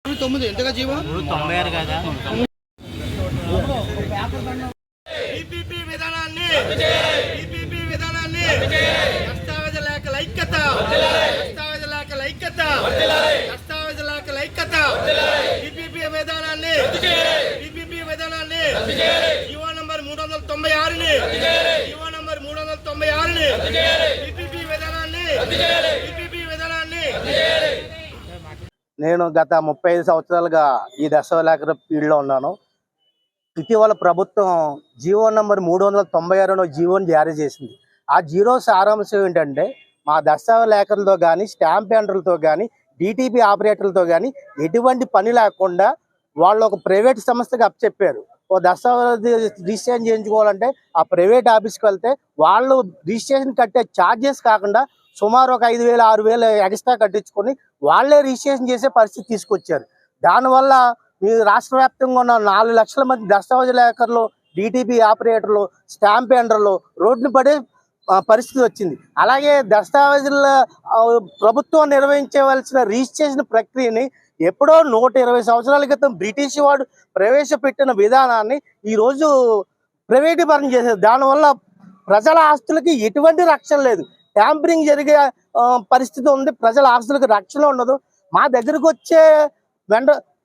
9 ఎంతగా జీవో 96 కదా. ఈపీపీ విధానాన్ని దస్తావేజుల ఐక్యత ఈపీపీ విధానాన్ని జీవో నంబర్ 396ని ఈపీపీ విధానాన్ని నేను గత 35 సంవత్సరాలుగా ఈ దశవలేఖర ఫీల్డ్లో ఉన్నాను. ఇటీవల ప్రభుత్వం జీవో నంబర్ 396 జీవోని జారీ చేసింది. ఆ జీరో సారాంశం ఏంటంటే, మా దశవలేఖలతో కానీ స్టాంప్ ఎంటర్లతో కానీ డిటిపి ఆపరేటర్లతో కానీ ఎటువంటి పని లేకుండా వాళ్ళు ఒక ప్రైవేట్ సంస్థకి అప్పచెప్పారు. ఓ రిజిస్ట్రేషన్ చేయించుకోవాలంటే ఆ ప్రైవేట్ ఆఫీస్కి వెళ్తే వాళ్ళు రిజిస్ట్రేషన్ కట్టే ఛార్జెస్ కాకుండా సుమారు ఒక 5,000 6,000 ఎక్స్ట్రా కట్టించుకొని వాళ్ళే రిజిస్ట్రేషన్ చేసే పరిస్థితి తీసుకొచ్చారు. దానివల్ల మీ రాష్ట్ర వ్యాప్తంగా ఉన్న 4 లక్షల మంది దస్తావేజులేఖరులు, డిటిపి ఆపరేటర్లు, స్టాంప్ ఎండర్లు రోడ్డును పడే పరిస్థితి వచ్చింది. అలాగే దస్తావేజుల ప్రభుత్వం నిర్వహించవలసిన రిజిస్ట్రేషన్ ప్రక్రియని ఎప్పుడో 120 సంవత్సరాల క్రితం బ్రిటిష్ వాడు ప్రవేశపెట్టిన విధానాన్ని ఈరోజు ప్రైవేటీకరణ చేశారు. దానివల్ల ప్రజల ఆస్తులకి ఎటువంటి రక్షణ లేదు. ట్యాంపరింగ్ జరిగే పరిస్థితి ఉంది. ప్రజల ఆస్తులకు రక్షణ ఉండదు. మా దగ్గరకు వచ్చే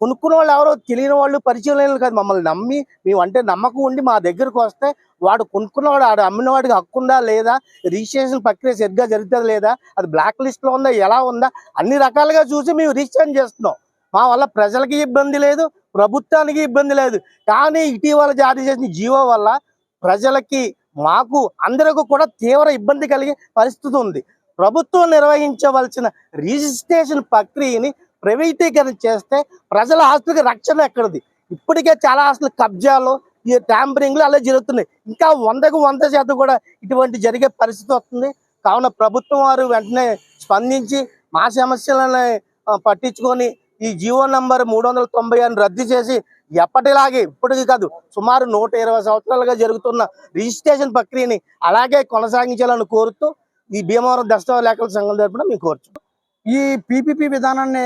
కొనుక్కున్న వాళ్ళు ఎవరో తెలియని వాళ్ళు, పరిచయం లేని కాదు. మమ్మల్ని నమ్మి మేమంటే నమ్మకం ఉండి మా దగ్గరకు వస్తే వాడు కొనుక్కున్నవాడు, ఆడు అమ్మిన వాడికి హక్కు ఉందా లేదా, రిజిస్ట్రేషన్ ప్రక్రియ సరిగ్గా జరుగుతుందా లేదా, అది బ్లాక్ లిస్ట్లో ఉందా, ఎలా ఉందా, అన్ని రకాలుగా చూసి మేము రిజిస్ట్రేషన్ చేస్తున్నాం. మా వల్ల ప్రజలకి ఇబ్బంది లేదు, ప్రభుత్వానికి ఇబ్బంది లేదు. కానీ ఇటీవల జారీ చేసిన జీవో వల్ల ప్రజలకి, మాకు అందరికీ కూడా తీవ్ర ఇబ్బంది కలిగే పరిస్థితి ఉంది. ప్రభుత్వం నిర్వహించవలసిన రిజిస్ట్రేషన్ ప్రక్రియని ప్రైవేటీకరణ చేస్తే ప్రజల ఆస్తులకి రక్షణ ఎక్కడిది? ఇప్పటికే చాలా ఆస్తులు కబ్జాలు, ఈ ట్యాంపరింగ్లు అలా జరుగుతున్నాయి. ఇంకా 100కు 100% కూడా ఇటువంటి జరిగే పరిస్థితి వస్తుంది. కావున ప్రభుత్వం వారు వెంటనే స్పందించి మా సమస్యలను పట్టించుకొని ఈ జీవో నంబర్ 396 రద్దు చేసి ఎప్పటిలాగే, ఇప్పటికీ కాదు సుమారు 120 సంవత్సరాలుగా జరుగుతున్న రిజిస్ట్రేషన్ ప్రక్రియని అలాగే కొనసాగించాలని కోరుతూ ఈ భీమవరం దస్తావేజులేఖల సంఘం తరపున మేము కోరుచు. ఈ పీపీపీ విధానాన్ని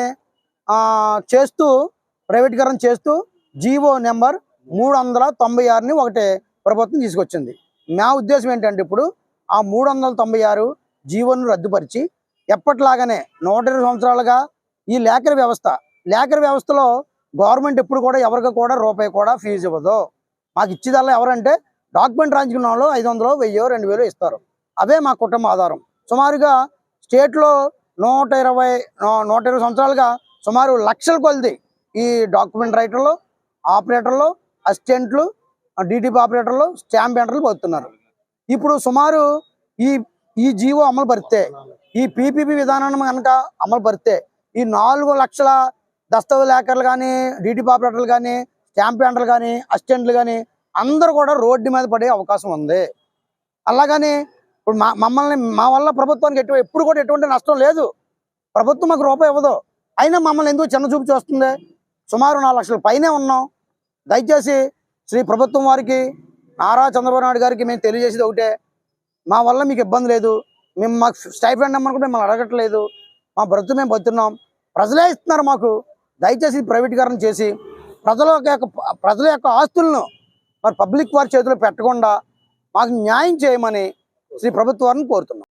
చేస్తూ ప్రైవేటీకరణ చేస్తూ జీవో నెంబర్ 396ని ఒకటి ప్రభుత్వం తీసుకొచ్చింది. నా ఉద్దేశం ఏంటంటే, ఇప్పుడు ఆ 396 జీవోను రద్దుపరిచి ఎప్పటిలాగానే 120 సంవత్సరాలుగా ఈ లేఖర వ్యవస్థలో గవర్నమెంట్ ఎప్పుడు కూడా ఎవరికి కూడా రూపాయి కూడా ఫీజు ఇవ్వదు. మాకు ఇచ్చేదల్లా ఎవరంటే డాక్యుమెంట్ రాయించుకున్న వాళ్ళు 500, 1000, 2000 ఇస్తారు. అవే మా కుటుంబ ఆధారం. సుమారుగా స్టేట్లో 120 సంవత్సరాలుగా సుమారు లక్షల కొలది ఈ డాక్యుమెంట్ రైటర్లు, ఆపరేటర్లు, అసిస్టెంట్లు, డిటిపి ఆపరేటర్లు, స్టాంప్ ఎంటర్లు పోతున్నారు. ఇప్పుడు సుమారు ఈ జీవో అమలు పరిస్తే, ఈ పీపీపీ విధానాన్ని కనుక అమలు పరిస్తే ఈ 4 లక్షల దస్తావేజులేఖరులు కానీ, డిటిపి ఆపరేటర్లు కానీ, స్టాంప్ ఎంటర్లు కానీ, అసిస్టెంట్లు కానీ అందరూ కూడా రోడ్డు మీద పడే అవకాశం ఉంది. అలాగని ఇప్పుడు మా వల్ల ప్రభుత్వానికి ఎప్పుడు కూడా ఎటువంటి నష్టం లేదు. ప్రభుత్వం మాకు రూపాయి ఇవ్వదు. అయినా మమ్మల్ని ఎందుకు చిన్న చూపు చేస్తుంది? సుమారు 4 లక్షల పైనే ఉన్నాం. దయచేసి శ్రీ ప్రభుత్వం వారికి, నారా చంద్రబాబు నాయుడు గారికి మేము తెలియజేసేది ఒకటే, మా వల్ల మీకు ఇబ్బంది లేదు. మాకు స్టైఫండ్ ఇమ్మనుకుంటే మిమ్మల్ని అడగట్లేదు. మా బ్రతుకు మేము బతున్నాం, ప్రజలే ఇస్తున్నారు మాకు. దయచేసి ప్రైవేటీకరణ చేసి ప్రజల యొక్క ఆస్తులను మరి పబ్లిక్ వారి చేతిలో పెట్టకుండా మాకు న్యాయం చేయమని శ్రీ ప్రభుత్వాన్ని కోరుతున్నాం.